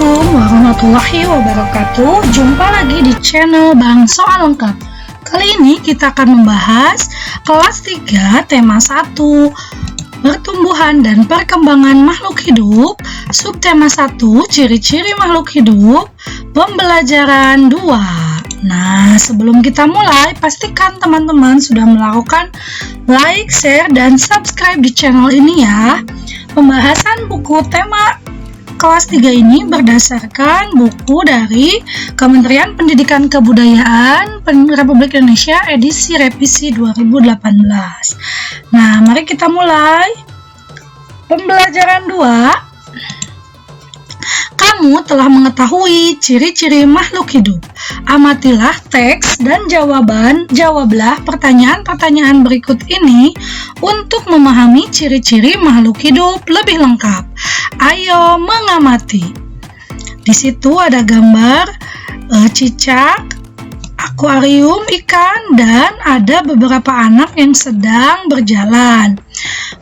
Assalamualaikum warahmatullahi wabarakatuh. Jumpa lagi di channel Bang Soal Lengkap. Kali ini kita akan membahas kelas 3 tema 1 pertumbuhan dan perkembangan makhluk hidup, subtema 1 ciri-ciri makhluk hidup, pembelajaran 2. Nah, sebelum kita mulai, pastikan teman-teman sudah melakukan like, share, dan subscribe di channel ini ya. Pembahasan buku tema kelas 3 ini berdasarkan buku dari Kementerian Pendidikan Kebudayaan Republik Indonesia edisi revisi 2018. Nah, mari kita mulai. Pembelajaran 2. Kamu telah mengetahui ciri-ciri makhluk hidup. Amatilah teks dan jawablah pertanyaan-pertanyaan berikut ini untuk memahami ciri-ciri makhluk hidup lebih lengkap. Ayo mengamati. Di situ ada gambar cicak, akuarium ikan, dan ada beberapa anak yang sedang berjalan.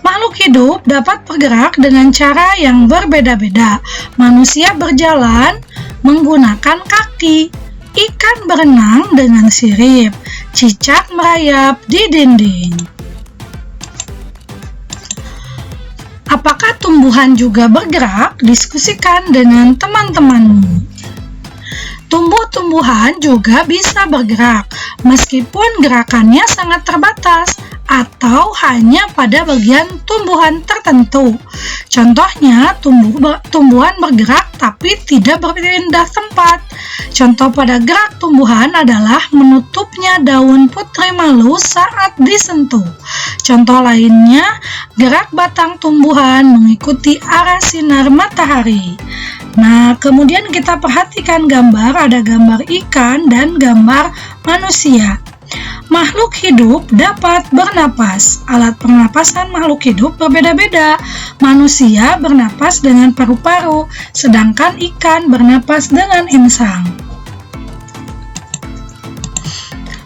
Makhluk hidup dapat bergerak dengan cara yang berbeda-beda. Manusia berjalan menggunakan kaki, ikan berenang dengan sirip, cicak merayap di dinding. Apakah tumbuhan juga bergerak? Diskusikan dengan teman-temanmu. Tumbuh-tumbuhan juga bisa bergerak, meskipun gerakannya sangat terbatas atau hanya pada bagian tumbuhan tertentu. Contohnya, tumbuhan bergerak tapi tidak berpindah tempat. Contoh pada gerak tumbuhan adalah menutupnya daun putri malu saat disentuh. Contoh lainnya, gerak batang tumbuhan mengikuti arah sinar matahari. Nah, kemudian kita perhatikan gambar, ada gambar ikan dan gambar manusia. Makhluk hidup dapat bernapas. Alat pernapasan makhluk hidup berbeda-beda. Manusia bernapas dengan paru-paru, sedangkan ikan bernapas dengan insang.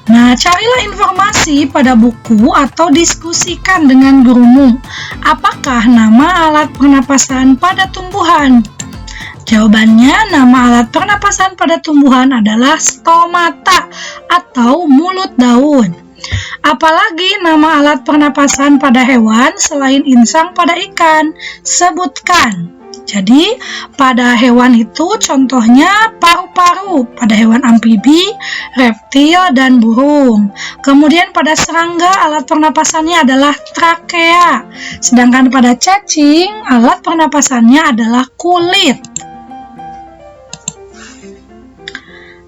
Nah, carilah informasi pada buku atau diskusikan dengan gurumu. Apakah nama alat pernapasan pada tumbuhan? Jawabannya, nama alat pernapasan pada tumbuhan adalah stomata atau mulut daun. Apalagi nama alat pernapasan pada hewan selain insang pada ikan? Sebutkan. Jadi, pada hewan itu contohnya paru-paru, pada hewan amfibi, reptil, dan burung. Kemudian pada serangga alat pernapasannya adalah trakea, sedangkan pada cacing alat pernapasannya adalah kulit.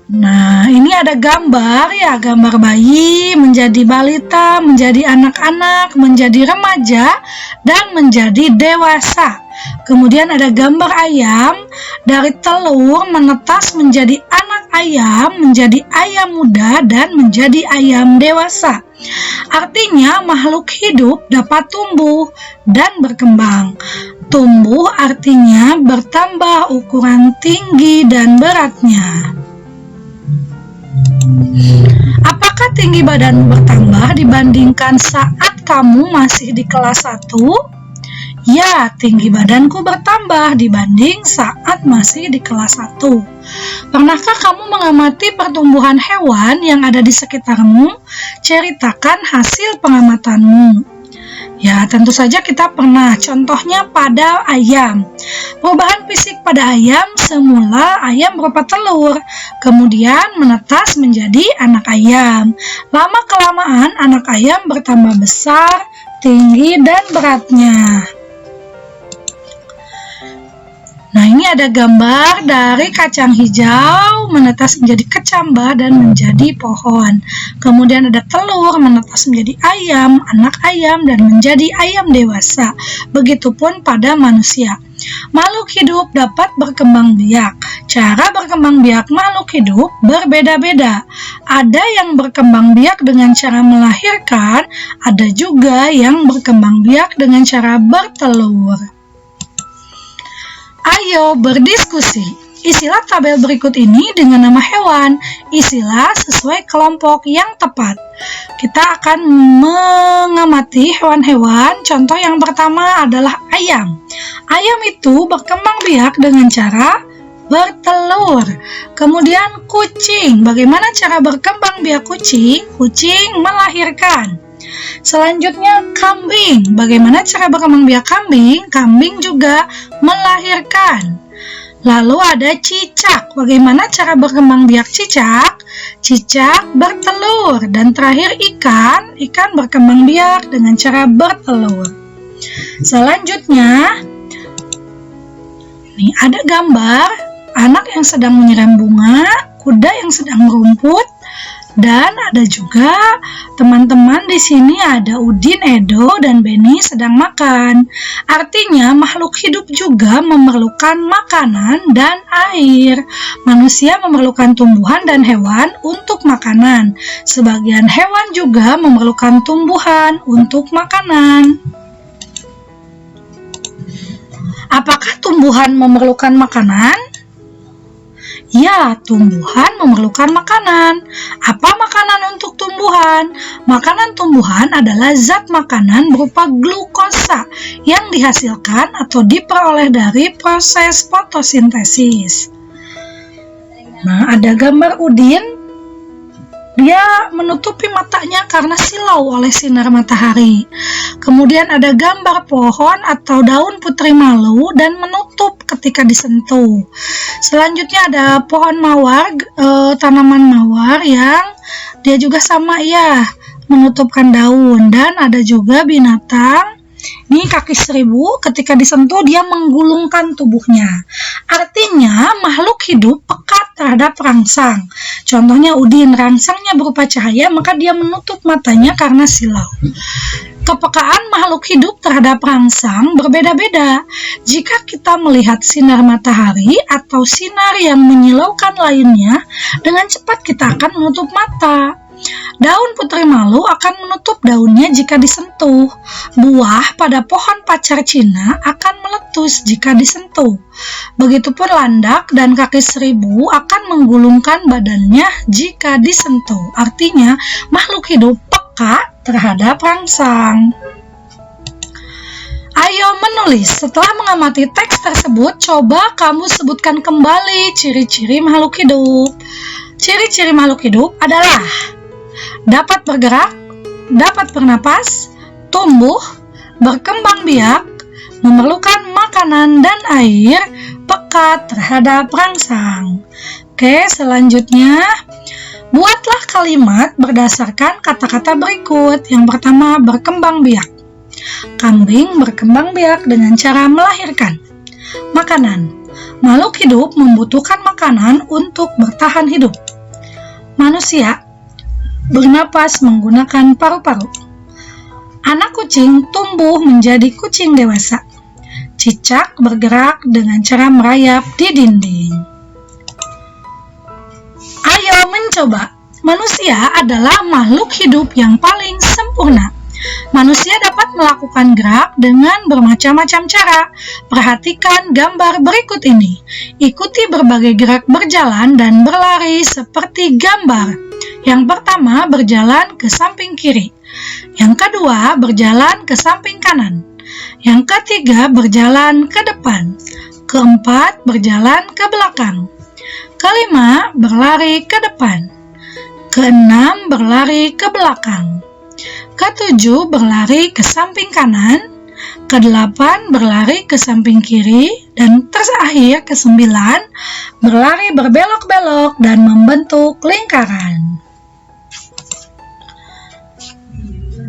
Nah, ini ada gambar ya, gambar bayi, menjadi balita, menjadi anak-anak, menjadi remaja, dan menjadi dewasa. Kemudian ada gambar ayam, dari telur menetas menjadi anak ayam, menjadi ayam muda, dan menjadi ayam dewasa. Artinya makhluk hidup dapat tumbuh dan berkembang. Tumbuh artinya bertambah ukuran tinggi dan beratnya. Apakah tinggi badanmu bertambah dibandingkan saat kamu masih di kelas 1? Ya, tinggi badanku bertambah dibanding saat masih di kelas 1. Pernahkah kamu mengamati pertumbuhan hewan yang ada di sekitarmu? Ceritakan hasil pengamatanmu. Ya, tentu saja kita pernah. Contohnya pada ayam. Perubahan fisik pada ayam, semula ayam berupa telur, kemudian menetas menjadi anak ayam. Lama-kelamaan anak ayam bertambah besar, tinggi, dan beratnya. Nah, ini ada gambar dari kacang hijau menetas menjadi kecambah dan menjadi pohon. Kemudian ada telur menetas menjadi ayam, anak ayam, dan menjadi ayam dewasa. Begitupun pada manusia. Makhluk hidup dapat berkembang biak. Cara berkembang biak makhluk hidup berbeda-beda. Ada yang berkembang biak dengan cara melahirkan, ada juga yang berkembang biak dengan cara bertelur. Ayo berdiskusi. Isilah tabel berikut ini dengan nama hewan. Isilah sesuai kelompok yang tepat. Kita akan mengamati hewan-hewan. Contoh yang pertama adalah ayam. Ayam itu berkembang biak dengan cara bertelur. Kemudian kucing, bagaimana cara berkembang biak kucing? Kucing melahirkan. Selanjutnya kambing, bagaimana cara berkembang biak kambing? Kambing juga melahirkan. Lalu ada cicak, bagaimana cara berkembang biak cicak? Cicak bertelur. Dan terakhir ikan berkembang biak dengan cara bertelur. Selanjutnya, nih ada gambar anak yang sedang menyiram bunga, kuda yang sedang merumput, dan ada juga teman-teman di sini ada Udin, Edo, dan Beni sedang makan. Artinya makhluk hidup juga memerlukan makanan dan air. Manusia memerlukan tumbuhan dan hewan untuk makanan. Sebagian hewan juga memerlukan tumbuhan untuk makanan. Apakah tumbuhan memerlukan makanan? Ya, tumbuhan memerlukan makanan. Apa makanan untuk tumbuhan? Makanan tumbuhan adalah zat makanan berupa glukosa yang dihasilkan atau diperoleh dari proses fotosintesis. Nah, ada gambar Udin. Dia menutupi matanya karena silau oleh sinar matahari. Kemudian ada gambar pohon atau daun putri malu dan menutup ketika disentuh. Selanjutnya ada pohon mawar, tanaman mawar yang dia juga sama ya, menutupkan daun. Dan ada juga binatang, ini kaki seribu, ketika disentuh dia menggulungkan tubuhnya. Artinya makhluk hidup pekat terhadap rangsang. Contohnya Udin, rangsangnya berupa cahaya, maka dia menutup matanya karena silau. Kepekaan makhluk hidup terhadap rangsang berbeda-beda. Jika kita melihat sinar matahari atau sinar yang menyilaukan lainnya, dengan cepat kita akan menutup mata. Daun putri malu akan menutup daunnya jika disentuh. Buah pada pohon pacar Cina akan meletus jika disentuh. Begitupun landak dan kaki seribu akan menggulungkan badannya jika disentuh. Artinya, makhluk hidup peka terhadap rangsang. Ayo menulis. Setelah mengamati teks tersebut, coba kamu sebutkan kembali ciri-ciri makhluk hidup. Ciri-ciri makhluk hidup adalah dapat bergerak, dapat bernapas, tumbuh, berkembang biak, memerlukan makanan dan air, peka terhadap rangsang. Oke, selanjutnya buatlah kalimat berdasarkan kata-kata berikut. Yang pertama, berkembang biak. Kambing berkembang biak dengan cara melahirkan. Makanan. Makhluk hidup membutuhkan makanan untuk bertahan hidup. Manusia bernapas menggunakan paru-paru. Anak kucing tumbuh menjadi kucing dewasa. Cicak bergerak dengan cara merayap di dinding. Ayo mencoba. Manusia adalah makhluk hidup yang paling sempurna. Manusia dapat melakukan gerak dengan bermacam-macam cara. Perhatikan gambar berikut ini. Ikuti berbagai gerak berjalan dan berlari seperti gambar. Yang pertama, berjalan ke samping kiri. Yang kedua, berjalan ke samping kanan. Yang ketiga, berjalan ke depan. Keempat, berjalan ke belakang. Kelima, berlari ke depan. Keenam, berlari ke belakang. Ketujuh, berlari ke samping kanan. Kedelapan, berlari ke samping kiri. Dan terakhir, kesembilan, berlari berbelok-belok dan membentuk lingkaran.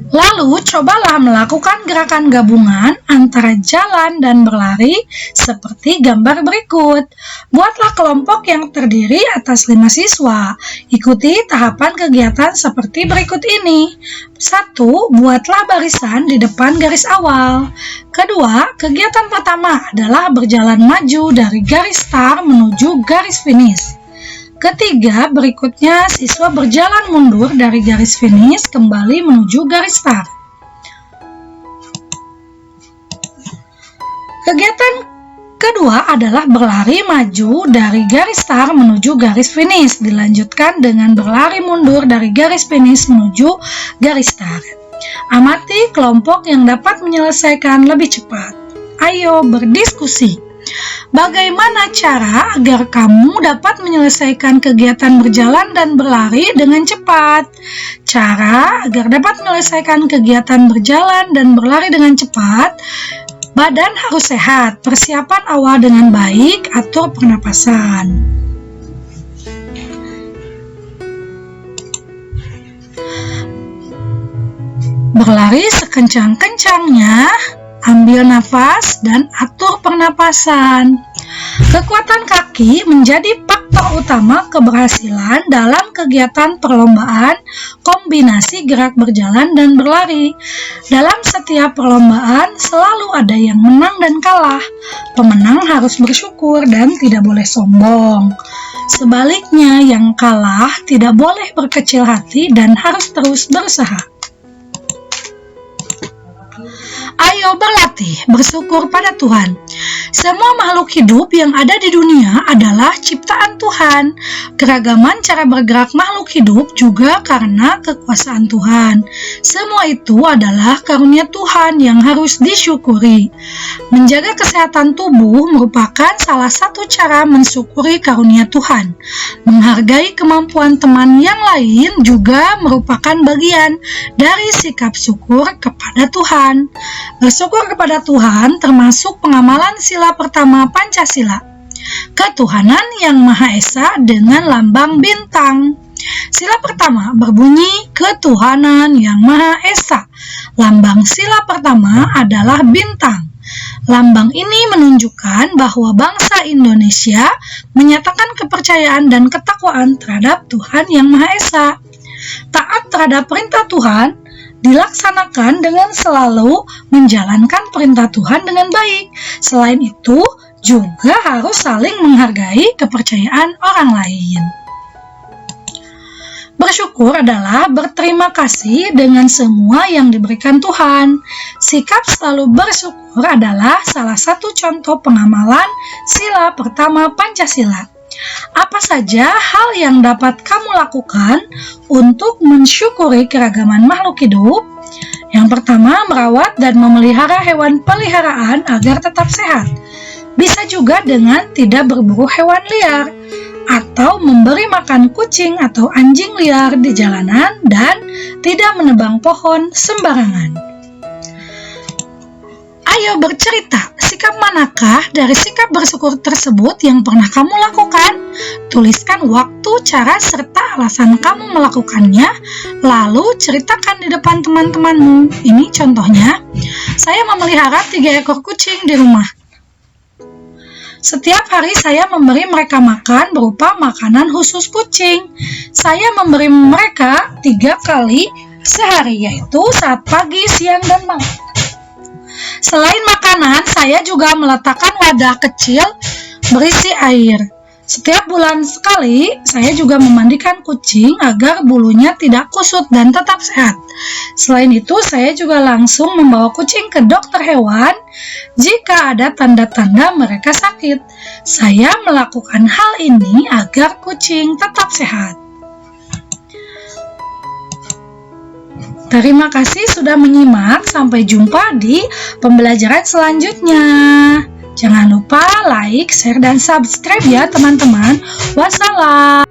Lalu, cobalah melakukan gerakan gabungan antara jalan dan berlari seperti gambar berikut. Buatlah kelompok yang terdiri atas 5 siswa. Ikuti tahapan kegiatan seperti berikut ini. 1. Buatlah barisan di depan garis awal. Kedua, kegiatan pertama adalah berjalan maju dari garis start menuju garis finish. Ketiga, berikutnya siswa berjalan mundur dari garis finish kembali menuju garis start. Kegiatan kedua adalah berlari maju dari garis start menuju garis finish, dilanjutkan dengan berlari mundur dari garis finish menuju garis start. Amati kelompok yang dapat menyelesaikan lebih cepat. Ayo berdiskusi. Bagaimana cara agar kamu dapat menyelesaikan kegiatan berjalan dan berlari dengan cepat? Cara agar dapat menyelesaikan kegiatan berjalan dan berlari dengan cepat, badan harus sehat, persiapan awal dengan baik, atur pernapasan. Berlari sekencang-kencangnya, ambil nafas dan atur pernapasan. Kekuatan kaki menjadi faktor utama keberhasilan dalam kegiatan perlombaan kombinasi gerak berjalan dan berlari. Dalam setiap perlombaan selalu ada yang menang dan kalah. Pemenang harus bersyukur dan tidak boleh sombong. Sebaliknya, yang kalah tidak boleh berkecil hati dan harus terus berusaha. Ayo berlatih, bersyukur pada Tuhan. Semua makhluk hidup yang ada di dunia adalah ciptaan Tuhan. Keragaman cara bergerak makhluk hidup juga karena kekuasaan Tuhan. Semua itu adalah karunia Tuhan yang harus disyukuri. Menjaga kesehatan tubuh merupakan salah satu cara mensyukuri karunia Tuhan. Menghargai kemampuan teman yang lain juga merupakan bagian dari sikap syukur kepada Tuhan. Bersyukur kepada Tuhan termasuk pengamalan sila pertama Pancasila, ketuhanan yang Maha Esa dengan lambang bintang. Sila pertama berbunyi ketuhanan yang Maha Esa. Lambang sila pertama adalah bintang. Lambang ini menunjukkan bahwa bangsa Indonesia menyatakan kepercayaan dan ketakwaan terhadap Tuhan yang Maha Esa. Taat terhadap perintah Tuhan dilaksanakan dengan selalu menjalankan perintah Tuhan dengan baik. Selain itu, juga harus saling menghargai kepercayaan orang lain. Bersyukur adalah berterima kasih dengan semua yang diberikan Tuhan. Sikap selalu bersyukur adalah salah satu contoh pengamalan sila pertama Pancasila. Apa saja hal yang dapat kamu lakukan untuk mensyukuri keragaman makhluk hidup? Yang pertama, merawat dan memelihara hewan peliharaan agar tetap sehat. Bisa juga dengan tidak berburu hewan liar, atau memberi makan kucing atau anjing liar di jalanan, dan tidak menebang pohon sembarangan. Ayo bercerita, sikap manakah dari sikap bersyukur tersebut yang pernah kamu lakukan? Tuliskan waktu, cara, serta alasan kamu melakukannya, lalu ceritakan di depan teman-temanmu. Ini contohnya, saya memelihara 3 ekor kucing di rumah. Setiap hari saya memberi mereka makan berupa makanan khusus kucing. Saya memberi mereka 3 kali sehari, yaitu saat pagi, siang, dan malam. Selain makanan, saya juga meletakkan wadah kecil berisi air. Setiap bulan sekali, saya juga memandikan kucing agar bulunya tidak kusut dan tetap sehat. Selain itu, saya juga langsung membawa kucing ke dokter hewan jika ada tanda-tanda mereka sakit. Saya melakukan hal ini agar kucing tetap sehat. Terima kasih sudah menyimak. Sampai jumpa di pembelajaran selanjutnya. Jangan lupa like, share, dan subscribe ya teman-teman. Wassalam.